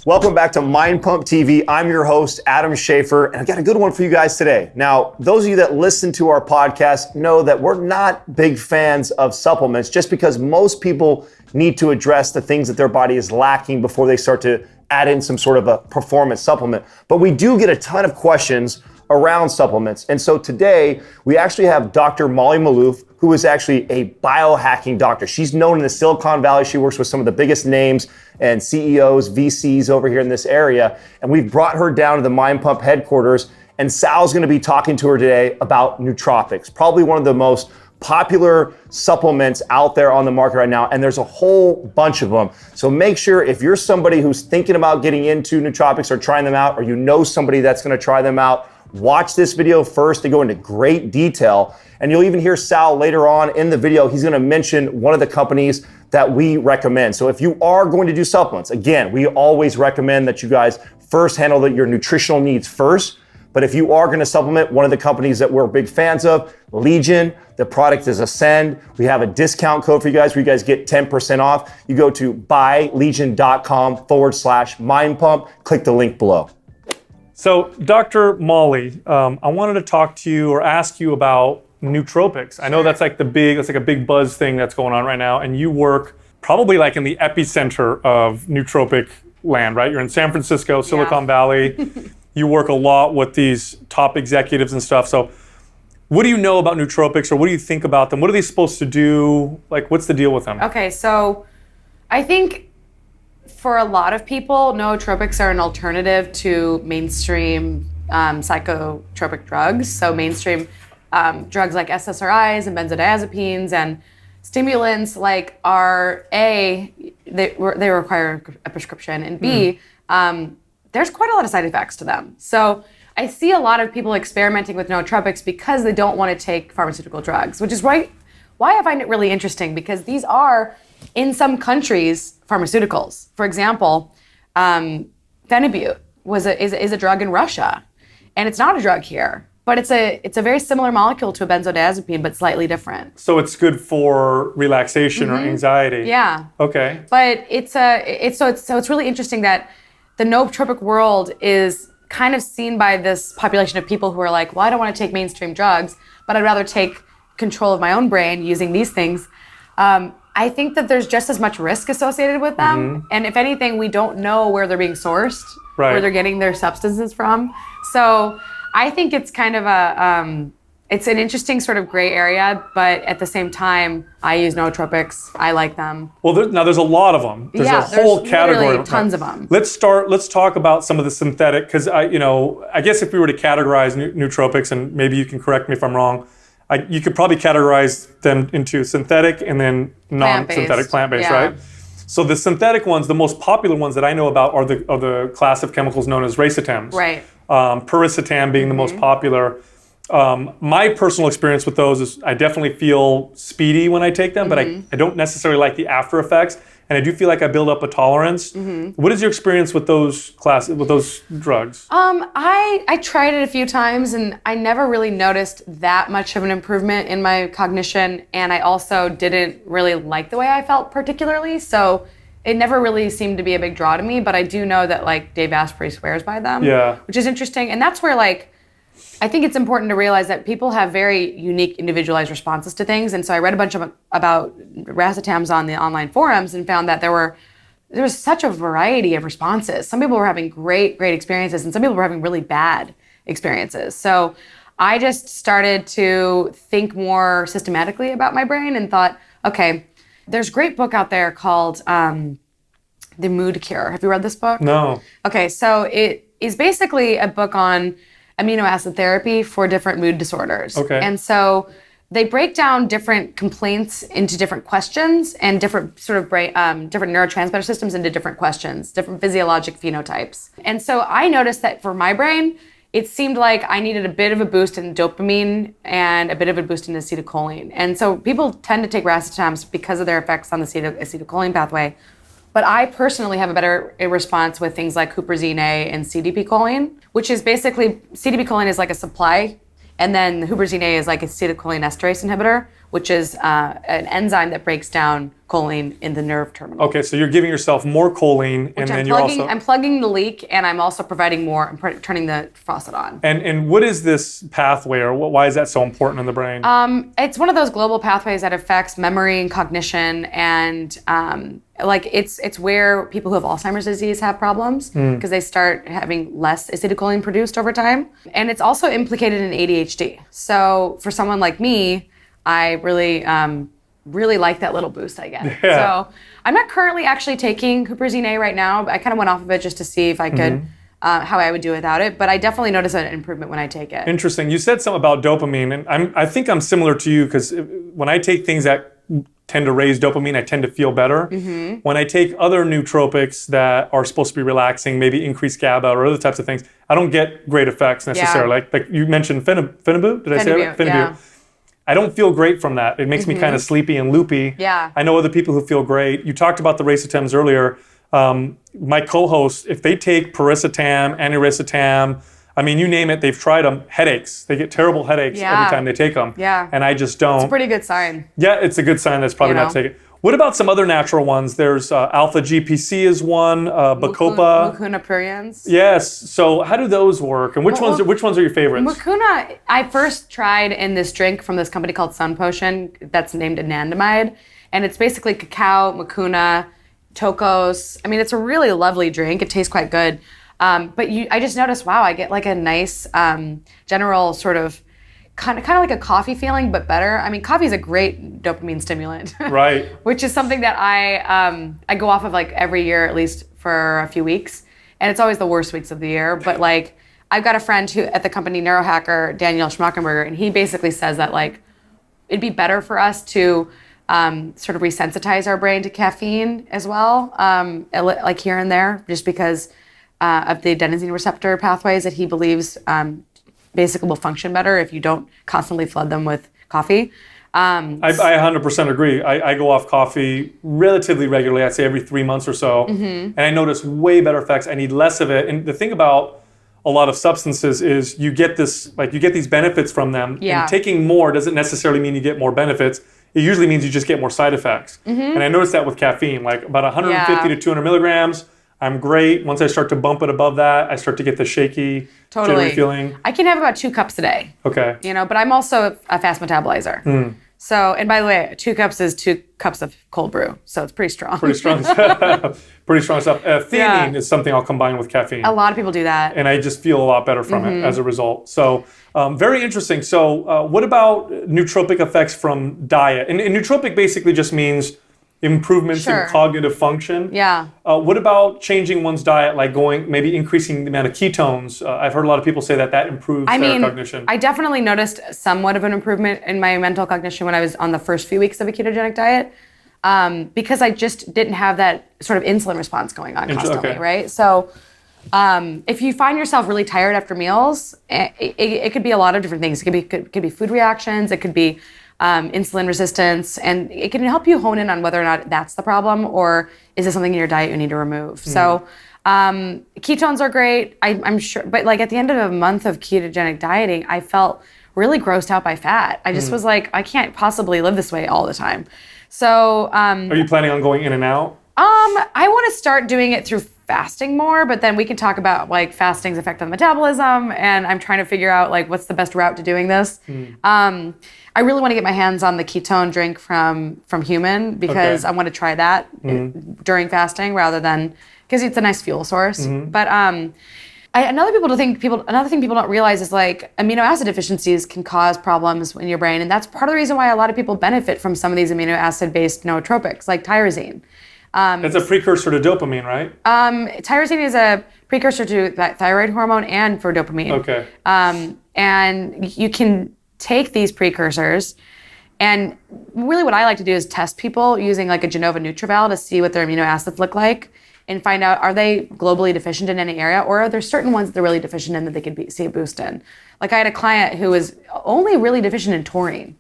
Welcome back to Mind Pump TV. I'm your host, Adam Schafer, and I've got a good one for you guys today. Now, those of you that listen to our podcast know that we're not big fans of supplements just because most people need to address the things that their body is lacking before they start to add in some sort of a performance supplement. But we do get a ton of questions around supplements. And so today, we actually have Dr. Molly Maloof, who is actually a biohacking doctor. She's known in the Silicon Valley. She works with some of the biggest names and CEOs, VCs over here in this area. And we've brought her down to the Mind Pump headquarters. And Sal's gonna be talking to her today about nootropics, probably one of the most popular supplements out there on the market right now. And there's a whole bunch of them. So make sure if you're somebody who's thinking about getting into nootropics or trying them out, or you know somebody that's gonna try them out, watch this video first to go into great detail. And you'll even hear Sal later on in the video, he's gonna mention one of the companies that we recommend. So if you are going to do supplements, again, we always recommend that you guys first handle your nutritional needs first. But if you are gonna supplement, one of the companies that we're big fans of, Legion, the product is Ascend. We have a discount code for you guys where you guys get 10% off. You go to buylegion.com/mindpump, click the link below. So, Dr. Molly, I wanted to talk to you or ask you about nootropics. I know that's like a big buzz thing that's going on right now, and you work probably like in the epicenter of nootropic land, right? You're in San Francisco, Silicon Valley. You work a lot with these top executives and stuff. So, what do you know about nootropics, or what do you think about them? What are they supposed to do? Like, what's the deal with them? Okay, so I think for a lot of people, nootropics are an alternative to mainstream psychotropic drugs. So mainstream drugs like SSRIs and benzodiazepines and stimulants they require a prescription, and B, there's quite a lot of side effects to them. So I see a lot of people experimenting with nootropics because they don't want to take pharmaceutical drugs, which is why I find it really interesting, because these are, in some countries, pharmaceuticals. For example, phenibut is a drug in Russia, and it's not a drug here, but it's a very similar molecule to a benzodiazepine, but slightly different. So it's good for relaxation or anxiety. Yeah. Okay. But it's really interesting that the nootropic world is kind of seen by this population of people who are like, well, I don't want to take mainstream drugs, but I'd rather take control of my own brain using these things. I think that there's just as much risk associated with them. And if anything, we don't know where they're being sourced, where they're getting their substances from. So I think it's kind of it's an interesting sort of gray area, but at the same time, I use nootropics. I like them. Well, there's a lot of them. There's a whole category. Literally tons of them. Let's talk about some of the synthetic, because I guess if we were to categorize nootropics, and maybe you can correct me if I'm wrong, you could probably categorize them into synthetic and then non-synthetic, plant-based, right? So the synthetic ones, the most popular ones that I know about are the class of chemicals known as racetams. Right. Piracetam being the most popular. My personal experience with those is I definitely feel speedy when I take them, but I don't necessarily like the after effects. And I do feel like I build up a tolerance. What is your experience with those drugs? I tried it a few times, and I never really noticed that much of an improvement in my cognition. And I also didn't really like the way I felt particularly. So it never really seemed to be a big draw to me. But I do know that Dave Asprey swears by them, which is interesting. And that's where I think it's important to realize that people have very unique, individualized responses to things. And so I read a bunch about racetams on the online forums and found that there was such a variety of responses. Some people were having great experiences, and some people were having really bad experiences. So I just started to think more systematically about my brain and thought, okay, there's a great book out there called The Mood Cure. Have you read this book? No. Okay, so it is basically a book on amino acid therapy for different mood disorders. Okay. And so they break down different complaints into different questions, and different sort of different neurotransmitter systems into different questions, different physiologic phenotypes. And so I noticed that for my brain, it seemed like I needed a bit of a boost in dopamine and a bit of a boost in acetylcholine. And so people tend to take racetams because of their effects on the acetylcholine pathway. But I personally have a better response with things like huperzine A and CDP choline, which is basically, CDP choline is like a supply, and then huperzine A is like acetylcholine esterase inhibitor, which is an enzyme that breaks down choline in the nerve terminal. Okay, so you're giving yourself more choline, and then I'm plugging the leak, and I'm also providing more. I'm turning the faucet on. And what is this pathway, or why is that so important in the brain? It's one of those global pathways that affects memory and cognition, and it's where people who have Alzheimer's disease have problems because they start having less acetylcholine produced over time, and it's also implicated in ADHD. So for someone like me, I really like that little boost I get. Yeah. So I'm not currently actually taking huperzine A right now. I kind of went off of it just to see if I could, how I would do without it. But I definitely notice an improvement when I take it. Interesting. You said something about dopamine, and I think I'm similar to you because when I take things that tend to raise dopamine, I tend to feel better. When I take other nootropics that are supposed to be relaxing, maybe increase GABA or other types of things, I don't get great effects necessarily. Like you mentioned Phenibut, did I say it? Phenibut. Yeah. I don't feel great from that. It makes me kind of sleepy and loopy. Yeah. I know other people who feel great. You talked about the Piracetam earlier. My co-hosts, if they take Piracetam, Aniracetam, I mean, you name it, they've tried them, headaches. They get terrible headaches every time they take them. Yeah. And I just don't. It's a pretty good sign. Yeah, it's a good sign that's probably not taken. What about some other natural ones? There's alpha GPC is one, Bacopa. Mucuna pruriens. Yes. So how do those work? And which ones are your favorites? Mucuna, I first tried in this drink from this company called Sun Potion that's named anandamide. And it's basically cacao, mucuna, tocos. I mean, it's a really lovely drink. It tastes quite good. But I just noticed, wow, I get like a nice general sort of kind of like a coffee feeling, but better. I mean, coffee is a great dopamine stimulant. Right. Which is something that I go off of like every year, at least for a few weeks. And it's always the worst weeks of the year. But like, I've got a friend who at the company Neurohacker, Daniel Schmackenberger, and he basically says that like, it'd be better for us to sort of resensitize our brain to caffeine as well, like here and there, just because of the adenosine receptor pathways that he believes basically will function better if you don't constantly flood them with coffee. I 100% agree. I go off coffee relatively regularly. I'd say every 3 months or so. And I notice way better effects. I need less of it. And the thing about a lot of substances is you get these benefits from them. Yeah. And taking more doesn't necessarily mean you get more benefits. It usually means you just get more side effects. And I noticed that with caffeine, like about 150 to 200 milligrams. I'm great. Once I start to bump it above that, I start to get the shaky, jittery feeling. I can have about 2 cups a day. Okay. But I'm also a fast metabolizer. So, and by the way, 2 cups is 2 cups of cold brew. So it's pretty strong. Pretty strong. Pretty strong stuff. Theanine is something I'll combine with caffeine. A lot of people do that. And I just feel a lot better from it as a result. So very interesting. So what about nootropic effects from diet? And nootropic basically just means improvements in cognitive function. Yeah. What about changing one's diet, like maybe increasing the amount of ketones? I've heard a lot of people say that improves their cognition. I definitely noticed somewhat of an improvement in my mental cognition when I was on the first few weeks of a ketogenic diet, because I just didn't have that sort of insulin response going on constantly, right? So if you find yourself really tired after meals, it could be a lot of different things. It could be food reactions. It could be insulin resistance, and it can help you hone in on whether or not that's the problem, or is it something in your diet you need to remove. So ketones are great, I'm sure, but like at the end of a month of ketogenic dieting, I felt really grossed out by fat. I just was like, I can't possibly live this way all the time. So are you planning on going in and out? I want to start doing it through fasting more, but then we can talk about like fasting's effect on metabolism, and I'm trying to figure out like what's the best route to doing this. I really want to get my hands on the ketone drink from Human, because I want to try that during fasting rather than, because it's a nice fuel source. But another thing people don't realize is like amino acid deficiencies can cause problems in your brain, and that's part of the reason why a lot of people benefit from some of these amino acid based nootropics like tyrosine. It's a precursor to dopamine, right? Tyrosine is a precursor to that thyroid hormone and for dopamine. Okay. And you can take these precursors, and really what I like to do is test people using like a Genova Nutraval to see what their amino acids look like and find out, are they globally deficient in any area, or are there certain ones that they're really deficient in that they could see a boost in? Like I had a client who was only really deficient in taurine,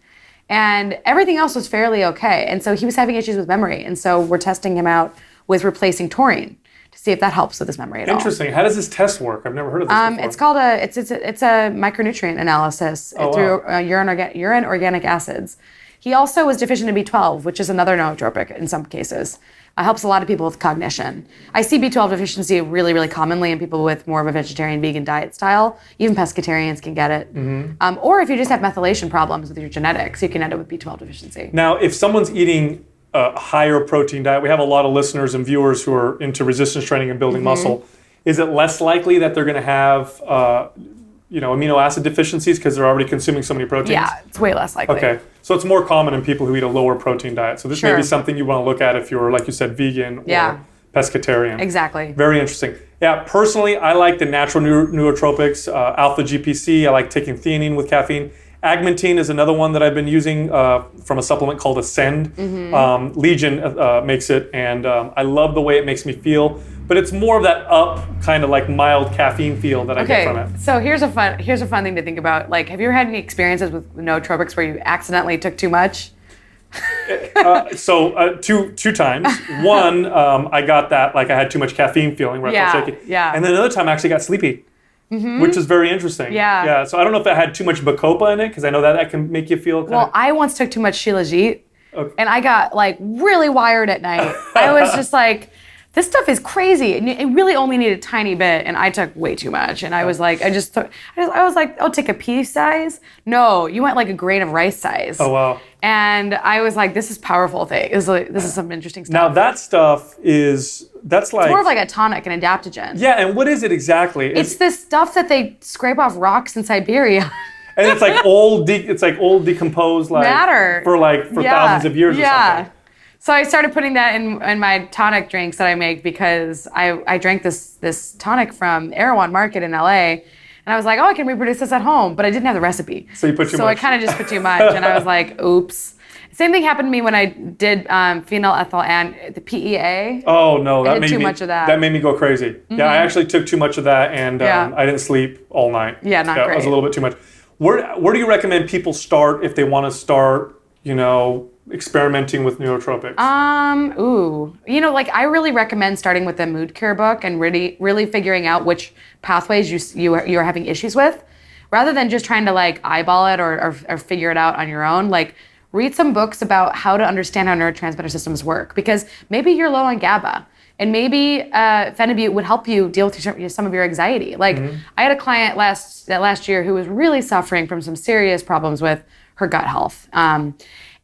and everything else was fairly okay. And so he was having issues with memory. And so we're testing him out with replacing taurine to see if that helps with his memory at all. Interesting. How does this test work? I've never heard of this before. It's called it's a micronutrient analysis through urine organic acids. He also was deficient in B12, which is another nootropic in some cases. Helps a lot of people with cognition. I see B12 deficiency really, really commonly in people with more of a vegetarian, vegan diet style. Even pescatarians can get it. Or if you just have methylation problems with your genetics, you can end up with B12 deficiency. Now, if someone's eating a higher protein diet, we have a lot of listeners and viewers who are into resistance training and building muscle. Is it less likely that they're going to have amino acid deficiencies because they're already consuming so many proteins? Yeah, it's way less likely. Okay, so it's more common in people who eat a lower protein diet. So this may be something you want to look at if you're, like you said, vegan or pescatarian. Exactly. Very interesting. Yeah, personally, I like the natural nootropics, alpha GPC. I like taking theanine with caffeine. Agmatine is another one that I've been using from a supplement called Ascend. Legion makes it, and I love the way it makes me feel. But it's more of that up, kind of like mild caffeine feel that I get from it. So here's a fun thing to think about. Like, have you ever had any experiences with nootropics where you accidentally took too much? Two times. One, I got that, like I had too much caffeine feeling where I felt shaky. Yeah. And then another time I actually got sleepy, which is very interesting. Yeah. So I don't know if I had too much bacopa in it, because I know that can make you feel kind of... I once took too much Shilajit, and I got like really wired at night. I was just like, this stuff is crazy. And it really only needed a tiny bit, and I took way too much. And I was like, I was like, I'll take a pea size. No, you went like a grain of rice size. Oh, wow. And I was like, this is powerful thing. This is some interesting stuff. Now that stuff that's like... It's more of like a tonic, an adaptogen. Yeah, and what is it exactly? It's this stuff that they scrape off rocks in Siberia. And it's like old decomposed matter for thousands of years or something. So I started putting that in my tonic drinks that I make, because I drank this tonic from Erewhon Market in LA, and I was like, oh, I can reproduce this at home, but I didn't have the recipe. So you put too much. So I kind of just put too much, and I was like, oops. Same thing happened to me when I did phenylethyl and the PEA. Oh no, I did too much of that. That made me go crazy. Yeah, I actually took too much of that, and I didn't sleep all night. Yeah, not great. It was a little bit too much. Where do you recommend people start if they want to start, experimenting with nootropics? I really recommend starting with the Mood Cure book and really figuring out which pathways you're having issues with, rather than just trying to like eyeball it or figure it out on your own. Like, read some books about how to understand how neurotransmitter systems work, because maybe you're low on GABA. And maybe Phenibut would help you deal with some of your anxiety. Like, I had a client last year who was really suffering from some serious problems with her gut health.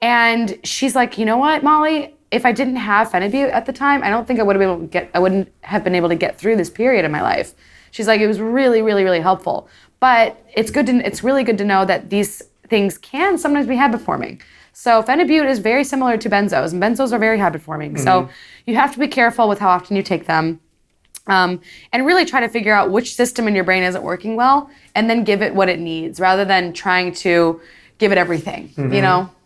And she's like, you know what, Molly? If I didn't have Phenibut at the time, I don't think I wouldn't have been able to get through this period in my life. She's like, it was really, really, really helpful. But it's really good to know that these things can sometimes be habit forming. So Phenibut is very similar to benzos, and benzos are very habit forming. So you have to be careful with how often you take them, and really try to figure out which system in your brain isn't working well, and then give it what it needs, rather than trying to give it everything.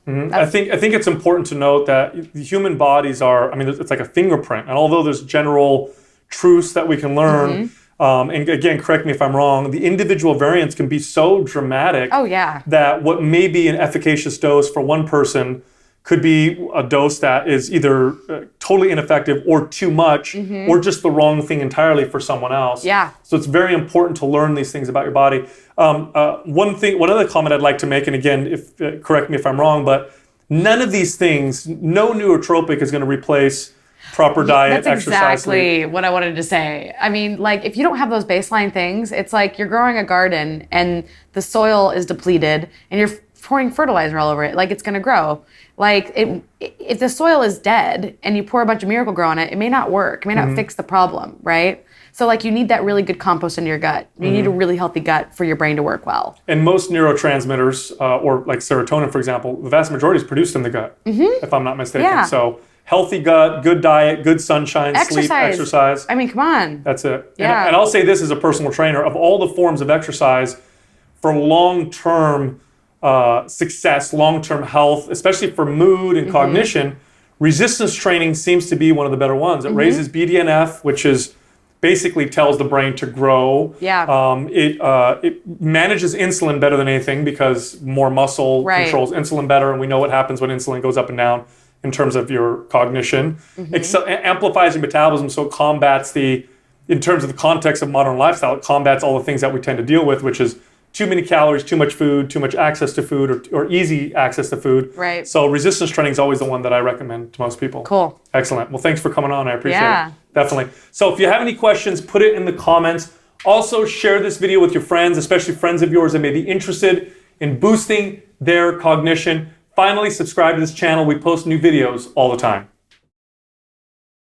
I think it's important to note that the human bodies it's like a fingerprint, and although there's general truths that we can learn, and again, correct me if I'm wrong, the individual variants can be so dramatic that what may be an efficacious dose for one person could be a dose that is either totally ineffective or too much, or just the wrong thing entirely for someone else. Yeah. So it's very important to learn these things about your body. One other comment I'd like to make, and again, correct me if I'm wrong, but none of these things, no nootropic is going to replace proper diet, That's exercise, exactly what I wanted to say. I mean, like, if you don't have those baseline things, it's like you're growing a garden and the soil is depleted and you're pouring fertilizer all over it. Like, it's going to grow. Like, if the soil is dead and you pour a bunch of Miracle-Gro on it, it may not work. It may not fix the problem, right? So, like, you need that really good compost in your gut. You need a really healthy gut for your brain to work well. And most neurotransmitters, or like serotonin, for example, the vast majority is produced in the gut, if I'm not mistaken. Yeah. So, healthy gut, good diet, good sunshine, sleep, exercise. I mean, come on. That's it. Yeah. And I'll say this as a personal trainer, of all the forms of exercise for long-term success, long-term health, especially for mood and cognition, resistance training seems to be one of the better ones. It raises BDNF, which is basically tells the brain to grow. Yeah. It manages insulin better than anything, because more muscle controls insulin better, and we know what happens when insulin goes up and down in terms of your cognition. Amplifies your metabolism, so it combats in terms of the context of modern lifestyle, it combats all the things that we tend to deal with, which is too many calories, too much food, too much access to food, or easy access to food. Right. So resistance training is always the one that I recommend to most people. Cool. Excellent. Well, thanks for coming on. I appreciate Yeah. it. Definitely. So if you have any questions, put it in the comments. Also, share this video with your friends, especially friends of yours that may be interested in boosting their cognition. Finally, subscribe to this channel. We post new videos all the time.